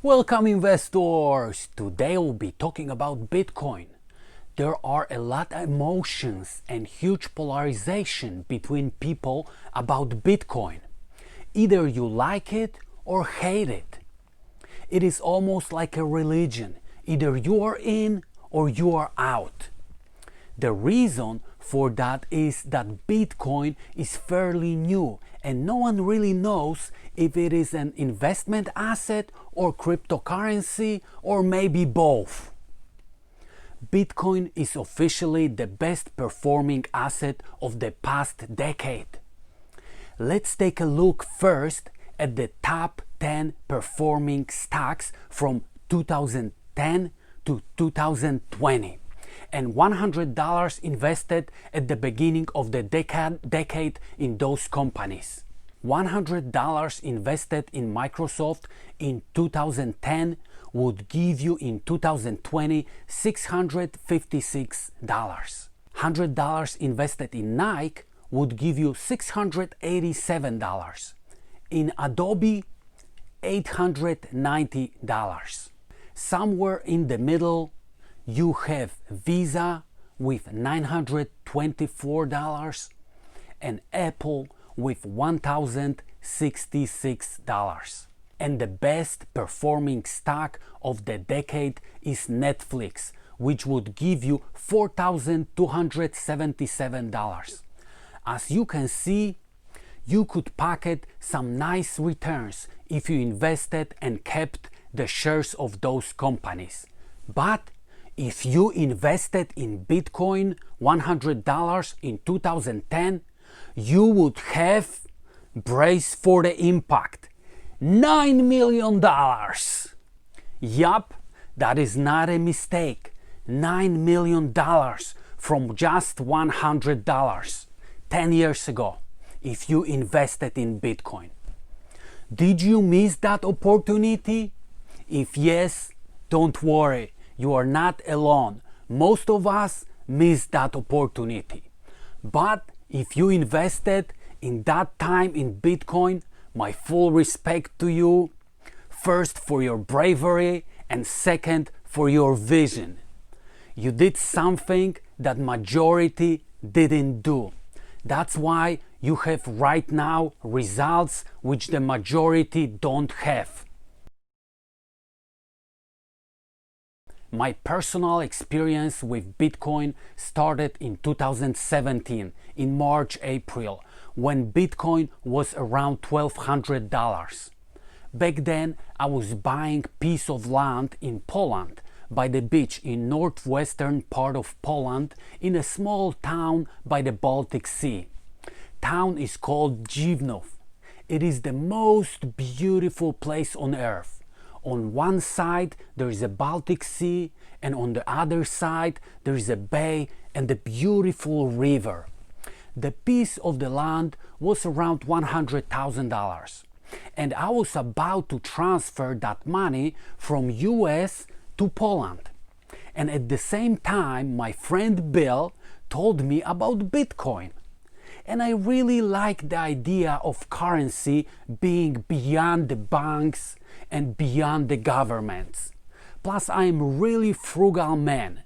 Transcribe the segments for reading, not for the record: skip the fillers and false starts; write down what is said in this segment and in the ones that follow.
Welcome investors! Today we'll be talking about Bitcoin. There are a lot of emotions and huge polarization between people about Bitcoin. Either you like it or hate it. It is almost like a religion. Either you are in or you are out. The reason for that is that Bitcoin is fairly new and no one really knows if it is an investment asset or cryptocurrency or maybe both. Bitcoin is officially the best performing asset of the past decade. Let's take a look first at the top 10 performing stocks from 2010 to 2020. And $100 invested at the beginning of the decade in those companies. $100 invested in Microsoft in 2010 would give you in 2020 $656. $100 invested in Nike would give you $687. In Adobe, $890. Somewhere in the middle, you have Visa with $924 and Apple with $1,066. And the best performing stock of the decade is Netflix, which would give you $4,277. As you can see, you could pocket some nice returns if you invested and kept the shares of those companies. But if you invested in Bitcoin $100 in 2010, you would have, brace for the impact, $9 million. Yup, that is not a mistake. $9 million from just $100 10 years ago if you invested in Bitcoin. Did you miss that opportunity? If yes, don't worry. You are not alone. Most of us missed that opportunity. But if you invested in that time in Bitcoin, my full respect to you. First for your bravery and second for your vision. You did something that majority didn't do. That's why you have right now results which the majority don't have. My personal experience with Bitcoin started in 2017, in March, April, when Bitcoin was around $1,200. Back then, I was buying a piece of land in Poland, by the beach in northwestern part of Poland, in a small town by the Baltic Sea. Town is called Dziwnów. It is the most beautiful place on earth. On one side there is a Baltic Sea and on the other side there is a bay and a beautiful river. The piece of the land was around $100,000 and I was about to transfer that money from US to Poland. And at the same time my friend Bill told me about Bitcoin. And I really like the idea of currency being beyond the banks and beyond the governments. Plus, I'm a really frugal man,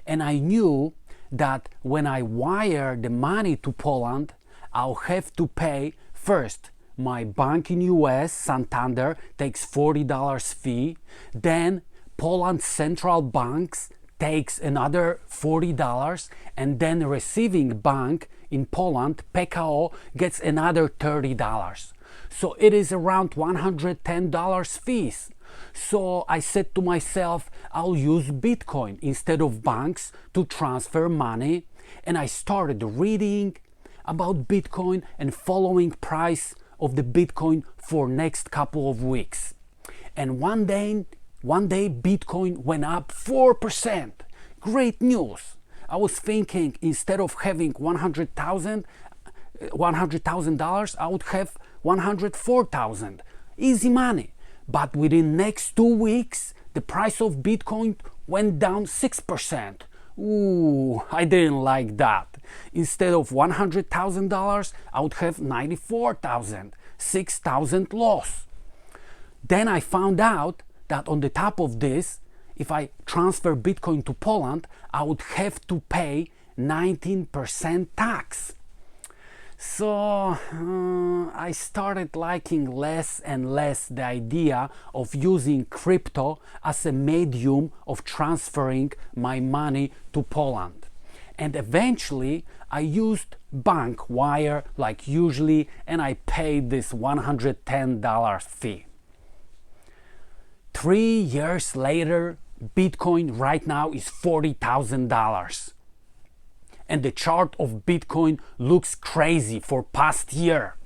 and I knew that when I wire the money to Poland, I'll have to pay first my bank in US, Santander, takes $40 fee, then Poland's central banks takes another $40, and then receiving bank in Poland, PKO, gets another $30. So it is around $110 fees. So I said to myself, I'll use Bitcoin instead of banks to transfer money, and I started reading about Bitcoin and following price of the Bitcoin for next couple of weeks. And one day Bitcoin went up 4%. Great news. I was thinking instead of having $100,000, I would have 104,000. Easy money. But within next 2 weeks, the price of Bitcoin went down 6%. Ooh, I didn't like that. Instead of $100,000, I would have 94,000, 6,000 loss. Then I found out that on the top of this, if I transfer Bitcoin to Poland, I would have to pay 19% tax. So I started liking less and less the idea of using crypto as a medium of transferring my money to Poland. And eventually I used bank wire like usually, and I paid this $110 fee. 3 years later, Bitcoin right now is $40,000. And the chart of Bitcoin looks crazy for past year.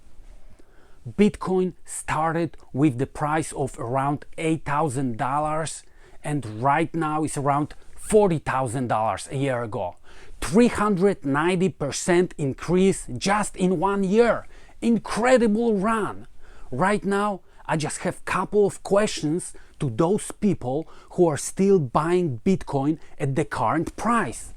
Bitcoin started with the price of around $8,000 and right now is around $40,000 a year ago. 390% increase just in 1 year. Incredible run. Right now, I just have a couple of questions to those people who are still buying Bitcoin at the current price.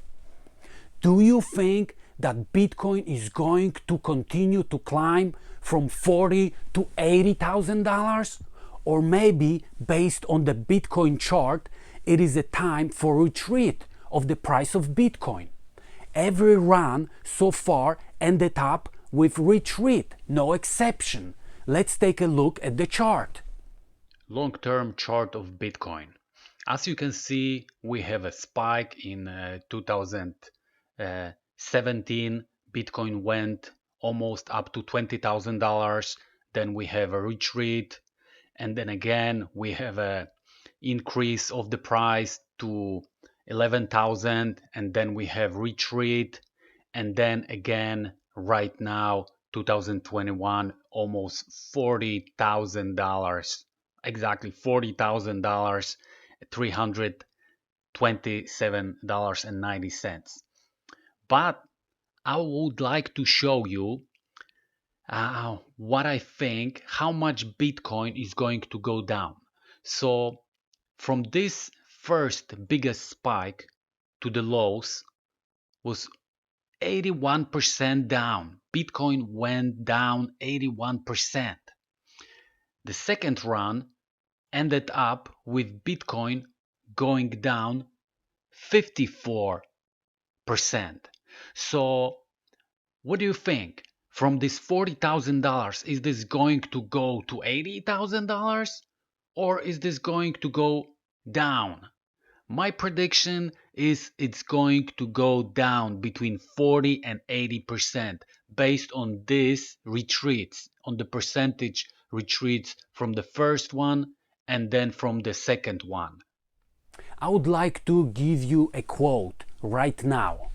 Do you think that Bitcoin is going to continue to climb from $40,000 to $80,000? Or maybe, based on the Bitcoin chart, it is a time for retreat of the price of Bitcoin. Every run so far ended up with retreat, no exception. Let's take a look at the chart. Long-term chart of Bitcoin. As you can see, we have a spike in 2017. Bitcoin went almost up to $20,000. Then we have a retreat, and then again we have a increase of the price to 11,000, and then we have retreat, and then again right now 2021 almost $40,000, exactly $40,000, $327.90. But I would like to show you what I think, how much Bitcoin is going to go down. So from this first biggest spike to the lows was 81% down. Bitcoin went down 81%. The second run ended up with Bitcoin going down 54%. So what do you think? From this $40,000, is this going to go to $80,000? Or is this going to go down? My prediction is it's going to go down between 40 and 80% based on these retreats, on the percentage retreats from the first one and then from the second one. I would like to give you a quote right now.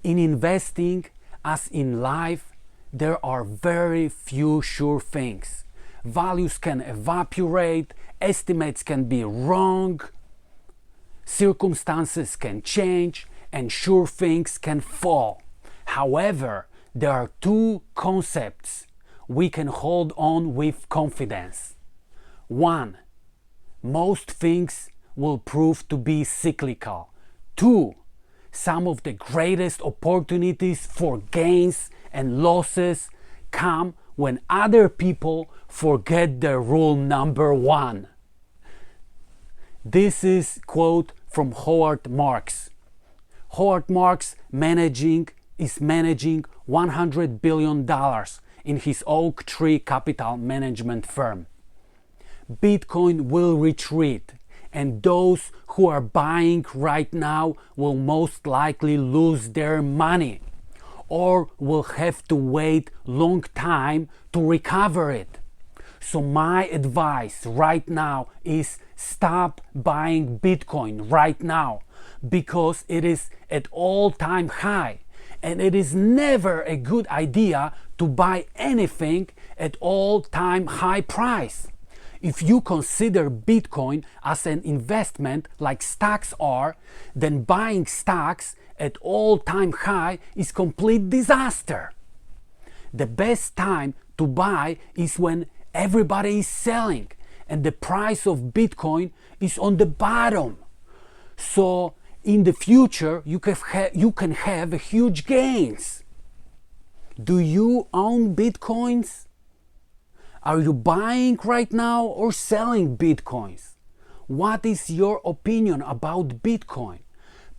In investing, as in life, there are very few sure things. Values can evaporate, estimates can be wrong, circumstances can change, and sure things can fall. However, there are two concepts we can hold on with confidence. One, most things will prove to be cyclical. Two, some of the greatest opportunities for gains and losses come when other people forget the rule number one. This is a quote from Howard Marks. Howard Marks is managing $100 billion in his Oak Tree capital management firm. Bitcoin will retreat, and those who are buying right now will most likely lose their money or will have to wait long time to recover it. So my advice right now is stop buying Bitcoin right now because it is at all-time high, and it is never a good idea to buy anything at all-time high price. If you consider Bitcoin as an investment like stocks are, then buying stocks at all-time high is complete disaster. The best time to buy is when everybody is selling and the price of Bitcoin is on the bottom. So in the future you can have huge gains. Do you own Bitcoins? Are you buying right now or selling Bitcoins? What is your opinion about Bitcoin?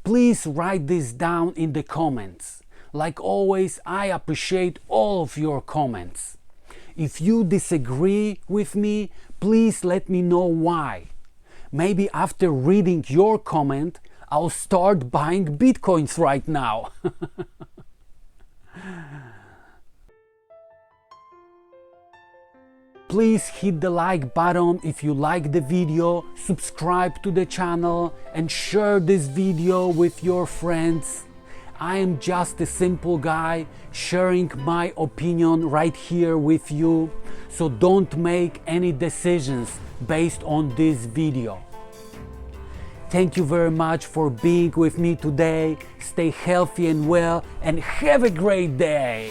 Please write this down in the comments. Like always, I appreciate all of your comments. If you disagree with me, please let me know why. Maybe after reading your comment, I'll start buying Bitcoins right now. Please hit the like button if you like the video, subscribe to the channel and share this video with your friends. I am just a simple guy sharing my opinion right here with you, so don't make any decisions based on this video. Thank you very much for being with me today. Stay healthy and well and have a great day!